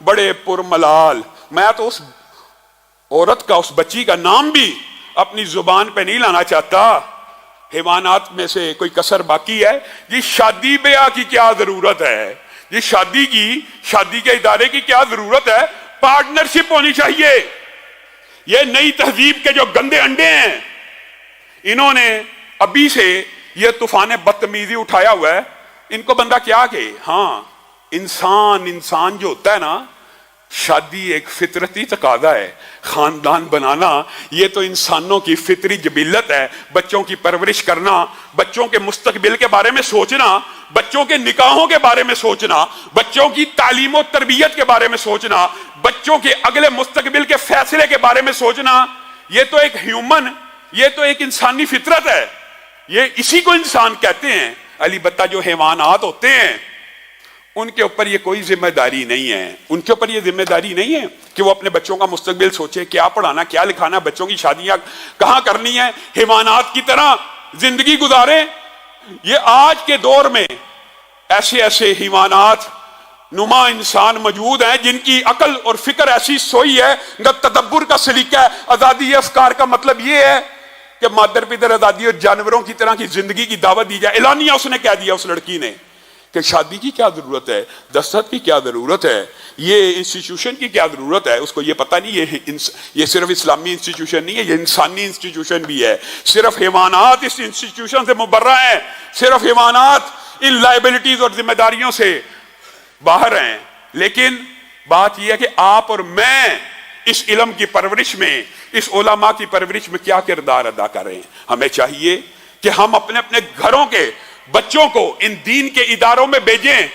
بڑے پرملال. میں تو اس عورت کا، اس بچی کا نام بھی اپنی زبان پہ نہیں لانا چاہتا. حیوانات میں سے کوئی کسر باقی ہے؟ یہ شادی بیاہ کی کیا ضرورت ہے؟ یہ شادی کے ادارے کی کیا ضرورت ہے؟ پارٹنرشپ ہونی چاہیے. یہ نئی تہذیب کے جو گندے انڈے ہیں، انہوں نے ابھی سے یہ طوفان بدتمیزی اٹھایا ہوا ہے. ان کو بندہ کیا کہ ہاں انسان جو ہوتا ہے نا، شادی ایک فطرتی تقاضا ہے. خاندان بنانا یہ تو انسانوں کی فطری جبلت ہے. بچوں کی پرورش کرنا، بچوں کے مستقبل کے بارے میں سوچنا، بچوں کے نکاحوں کے بارے میں سوچنا، بچوں کی تعلیم و تربیت کے بارے میں سوچنا، بچوں کے اگلے مستقبل کے فیصلے کے بارے میں سوچنا، یہ تو ایک انسانی فطرت ہے. یہ اسی کو انسان کہتے ہیں. البتہ جو حیوانات ہوتے ہیں ان کے اوپر یہ کوئی ذمہ داری نہیں ہے. ان کے اوپر یہ ذمہ داری نہیں ہے کہ وہ اپنے بچوں کا مستقبل سوچے، کیا پڑھانا، کیا لکھانا، بچوں کی شادیاں کہاں کرنی ہے. حیوانات کی طرح زندگی گزاریں. یہ آج کے دور میں ایسے حیوانات نما انسان موجود ہیں جن کی عقل اور فکر ایسی سوئی ہے، تدبر کا سلیقہ ہے. آزادی افکار کا مطلب یہ ہے کہ مادر پدر آزادی اور جانوروں کی طرح کی زندگی کی دعوت دی جائے. اعلانیہ اس نے کہہ دیا، اس لڑکی نے، کہ شادی کی کیا ضرورت ہے، دستخط کی کیا ضرورت ہے، یہ انسٹیٹیوشن کی کیا ضرورت ہے. اس کو یہ پتہ نہیں یہ صرف اسلامی انسٹیٹیوشن نہیں ہے، یہ انسانی انسٹیٹیوشن بھی ہے. صرف حیوانات اس انسٹیٹیوشن سے مبرہ ہیں، صرف حیوانات ان لائبلٹیز اور ذمہ داریوں سے باہر ہیں. لیکن بات یہ ہے کہ آپ اور میں اس علم کی پرورش میں، اس علماء کی پرورش میں کیا کردار ادا کر رہے ہیں. ہمیں چاہیے کہ ہم اپنے گھروں کے بچوں کو ان دین کے اداروں میں بھیجیں